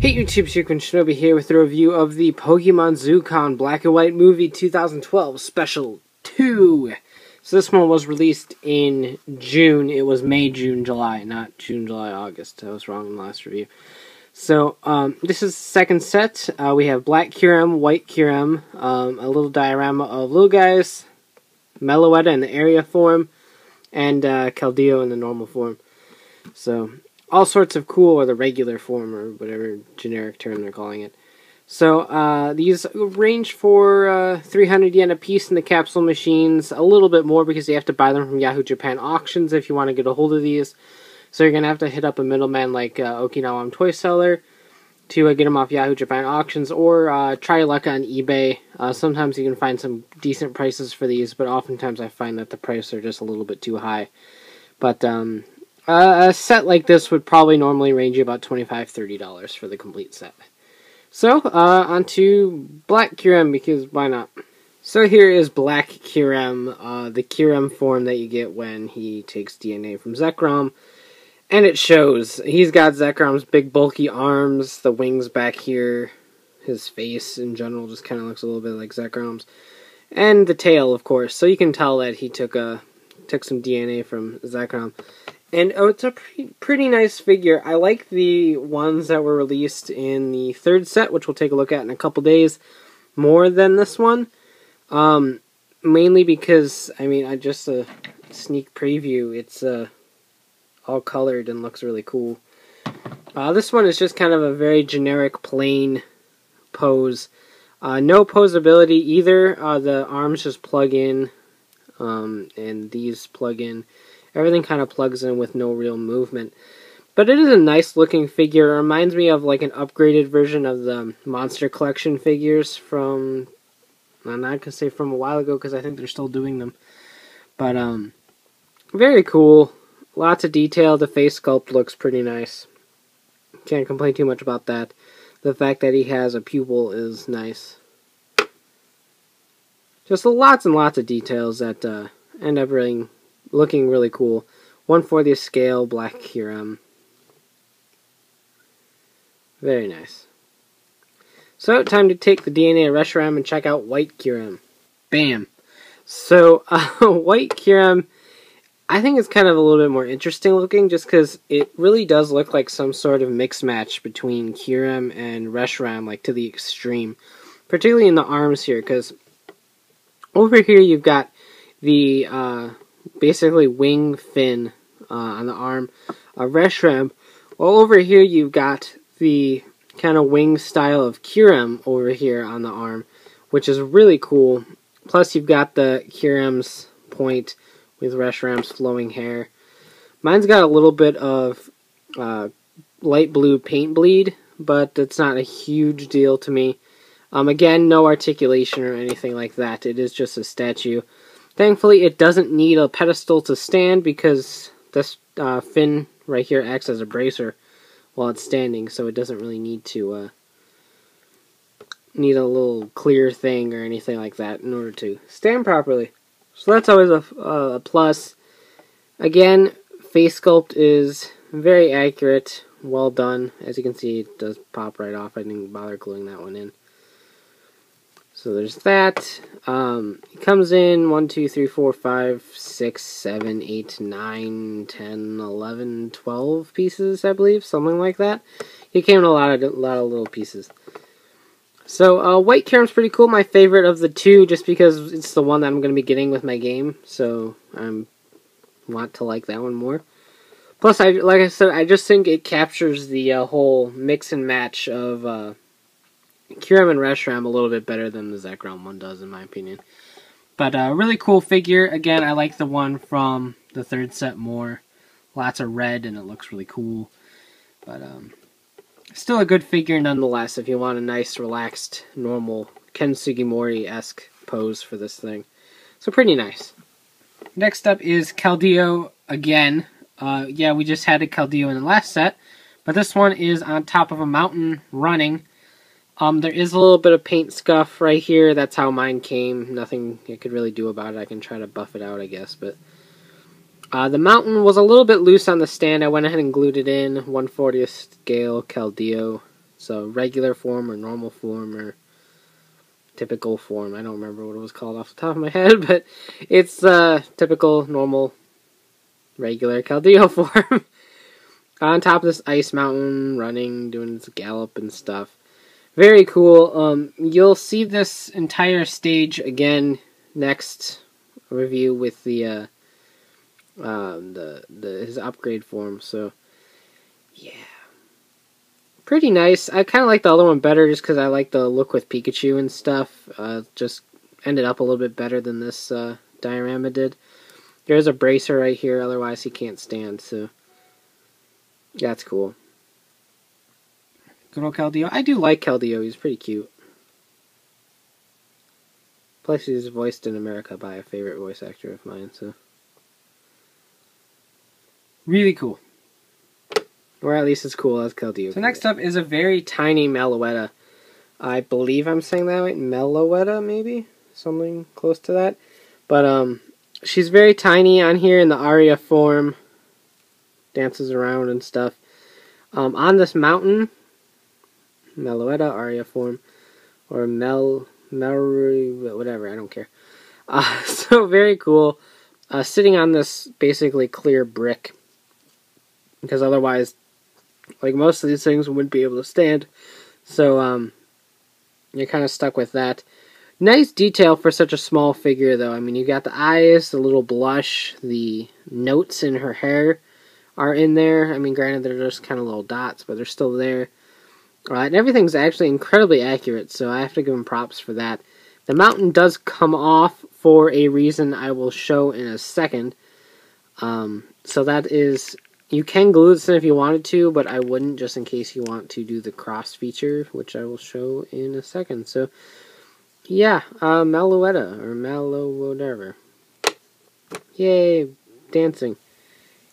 Hey YouTube, Zukan Shinobi here with a review of the Pokemon Zukan Black and White Movie 2012 Special 2. So this one was released in June. It was May, June, July, not June, July, August. I was wrong in the last review. So this is the second set. We have Black Kyurem, White Kyurem, a little diorama of little guys, Meloetta in the Aria Form, and Keldeo in the normal form. So all sorts of cool, or the regular form, or whatever generic term they're calling it. So these range for 300 yen a piece in the capsule machines, a little bit more because you have to buy them from Yahoo Japan Auctions if you want to get a hold of these. So you're going to have to hit up a middleman like OkinawamToySeller to get them off Yahoo Japan Auctions, or try your luck on eBay. Sometimes you can find some decent prices for these, but oftentimes I find that the prices are just a little bit too high. But a set like this would probably normally range you about $25–30 for the complete set. So, on to Black Kyurem, because why not? So here is Black Kyurem, the Kyurem form that you get when he takes DNA from Zekrom. And it shows. He's got Zekrom's big bulky arms, the wings back here, his face in general just kind of looks a little bit like Zekrom's. And the tail, of course, so you can tell that he took some DNA from Zekrom. And it's a pretty nice figure. I like the ones that were released in the third set, which we'll take a look at in a couple days, more than this one. Mainly because, I mean, just a sneak preview, it's all colored and looks really cool. This one is just kind of a very generic, plain pose. No posability either. The arms just plug in, and these plug in. Everything kind of plugs in with no real movement. But it is a nice looking figure. It reminds me of like an upgraded version of the Monster Collection figures from, I'm not going to say from a while ago because I think they're still doing them. But very cool. Lots of detail. The face sculpt looks pretty nice. Can't complain too much about that. The fact that he has a pupil is nice. Just lots and lots of details that end up really looking really cool. 1/40th scale Black Kyurem. Very nice. So, time to take the DNA of Reshiram and check out White Kyurem. Bam! So, White Kyurem, I think it's kind of a little bit more interesting looking, just because it really does look like some sort of mix match between Kyurem and Reshiram, like to the extreme. Particularly in the arms here, because over here you've got the basically wing fin on the arm of Reshiram. Well, over here you've got the kind of wing style of Kyurem over here on the arm, which is really cool. Plus you've got the Kyurem's point with Reshiram's flowing hair. Mine's got a little bit of light blue paint bleed, but it's not a huge deal to me. Again, no articulation or anything like that. It is just a statue. Thankfully, it doesn't need a pedestal to stand because this fin right here acts as a bracer while it's standing, so it doesn't really need to need a little clear thing or anything like that in order to stand properly. So that's always a plus. Again, face sculpt is very accurate, well done. As you can see, it does pop right off. I didn't bother gluing that one in. So there's that. It comes in 1, 2, 3, 4, 5, 6, 7, 8, 9, 10, 11, 12 pieces, I believe, something like that. It came in a lot of little pieces. So White Kyurem's pretty cool. My favorite of the two, just because it's the one that I'm going to be getting with my game. So I want to like that one more. Plus, like I said, I just think it captures the whole mix and match of Kyurem and Reshiram a little bit better than the Zekrom one does, in my opinion. But really cool figure. Again, I like the one from the third set more. Lots of red, and it looks really cool. But still a good figure nonetheless if you want a nice, relaxed, normal Ken Sugimori-esque pose for this thing. So pretty nice. Next up is Keldeo again. Yeah, we just had a Keldeo in the last set. But this one is on top of a mountain running. There is a little bit of paint scuff right here. That's how mine came. Nothing I could really do about it. I can try to buff it out, I guess. But the mountain was a little bit loose on the stand. I went ahead and glued it in. 1/40th scale Keldeo. So regular form or normal form or typical form. I don't remember what it was called off the top of my head, but it's typical, normal, regular Keldeo form. On top of this ice mountain, running, doing its gallop and stuff. Very cool. You'll see this entire stage again next review with the his upgrade form. So yeah, pretty nice. I kind of like the other one better just because I like the look with Pikachu and stuff. Just ended up a little bit better than this diorama did. There's a bracer right here, otherwise he can't stand. So that's cool. Good old Keldeo. I do like Keldeo. He's pretty cute. Plus, he's voiced in America by a favorite voice actor of mine, so really cool. Or at least as cool as Keldeo. So next up is a very tiny Meloetta. I believe I'm saying that right. Meloetta, maybe? Something close to that. But, she's very tiny on here in the Aria form. Dances around and stuff. On this mountain, Meloetta Aria Form, or whatever, I don't care. So very cool. Sitting on this basically clear brick, because otherwise, like most of these things, wouldn't be able to stand. So you're kind of stuck with that. Nice detail for such a small figure, though. I mean, you got the eyes, the little blush, the notes in her hair are in there. I mean, granted, they're just kind of little dots, but they're still there. And everything's actually incredibly accurate, so I have to give them props for that. The mountain does come off for a reason I will show in a second. So that is, you can glue this in if you wanted to, but I wouldn't, just in case you want to do the cross feature, which I will show in a second. So, yeah, Meloetta, or Melo whatever. Yay, dancing.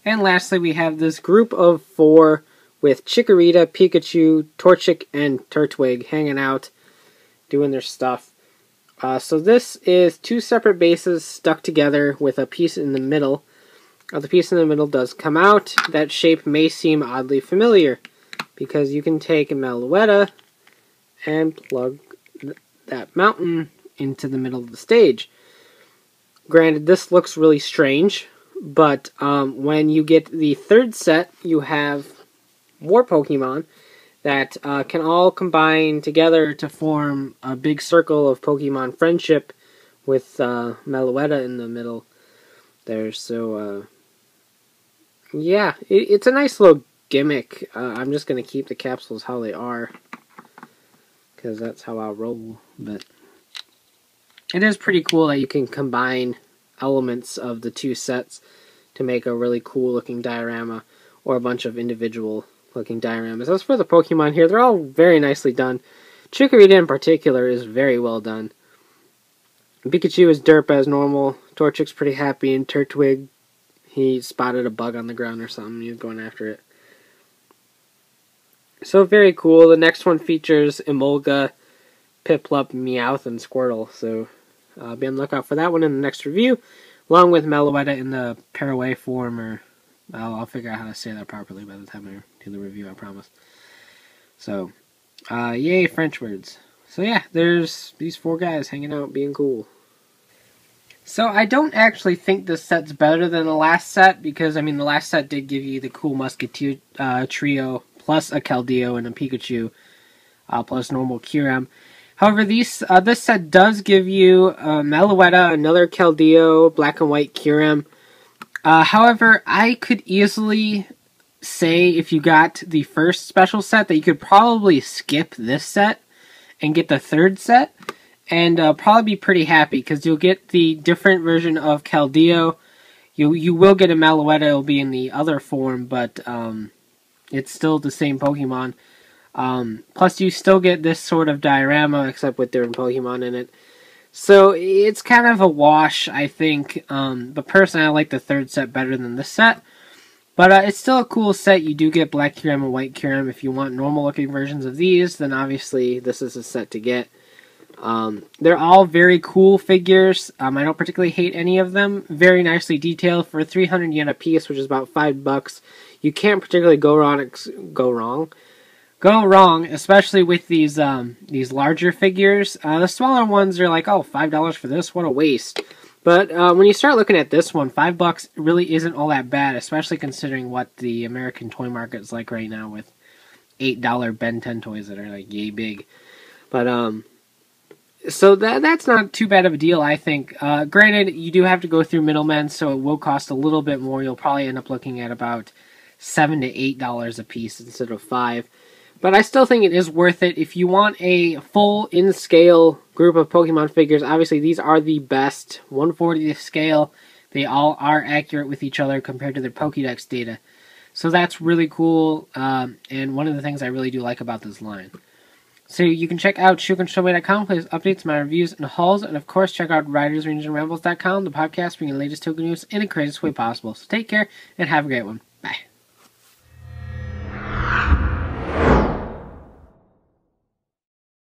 And lastly, we have this group of 4 with Chikorita, Pikachu, Torchic, and Turtwig hanging out, doing their stuff. So this is 2 separate bases stuck together with a piece in the middle. The piece in the middle does come out. That shape may seem oddly familiar, because you can take a Meloetta and plug that mountain into the middle of the stage. Granted, this looks really strange, but when you get the 3rd set, you have more Pokemon that can all combine together to form a big circle of Pokemon friendship with Meloetta in the middle there. So, yeah, it's a nice little gimmick. I'm just going to keep the capsules how they are, because that's how I'll roll. But it is pretty cool that you can combine elements of the 2 sets to make a really cool looking diorama, or a bunch of individual looking dioramas. As for the Pokemon here, they're all very nicely done. Chikorita in particular is very well done. Pikachu is derp as normal. Torchic's pretty happy, and Turtwig, he spotted a bug on the ground or something. He was going after it. So very cool. The next one features Emolga, Piplup, Meowth, and Squirtle. So be on the lookout for that one in the next review, along with Meloetta in the Paraway form, or I'll figure out how to say that properly by the time I do the review, I promise. So, yay, French words. So yeah, there's these 4 guys hanging out, being cool. So I don't actually think this set's better than the last set, because, I mean, the last set did give you the cool Musketeer trio, plus a Keldeo and a Pikachu, plus normal Kyurem. However, this set does give you Meloetta, another Keldeo, Black and White Kyurem. However, I could easily say, if you got the first special set, that you could probably skip this set and get the 3rd set, and probably be pretty happy, because you'll get the different version of Keldeo. You will get a Meloetta, it'll be in the other form, but it's still the same Pokemon. Plus, you still get this sort of diorama, except with different Pokemon in it. So, it's kind of a wash, I think. But personally, I like the 3rd set better than this set. But it's still a cool set. You do get Black Kyurem and White Kyurem. If you want normal-looking versions of these, then obviously this is a set to get. They're all very cool figures. I don't particularly hate any of them. Very nicely detailed for 300 yen a piece, which is about $5. You can't particularly go wrong go wrong, especially with these larger figures. The smaller ones are like, oh, $5 for this, what a waste. But when you start looking at this one, $5 really isn't all that bad, especially considering what the American toy market is like right now with $8 Ben 10 toys that are like yay big. But so that's not too bad of a deal, I think. Granted, you do have to go through middlemen, so it will cost a little bit more. You'll probably end up looking at about $7 to $8 a piece instead of $5. But I still think it is worth it. If you want a full in-scale group of Pokemon figures, obviously these are the best. 1/40th scale. They all are accurate with each other compared to their Pokédex data. So that's really cool, and one of the things I really do like about this line. So you can check out ShukanShowway.com, plays updates, my reviews, and hauls, and of course check out RidersRangersRambles.com, the podcast bringing the latest token news in the craziest way possible. So take care, and have a great one.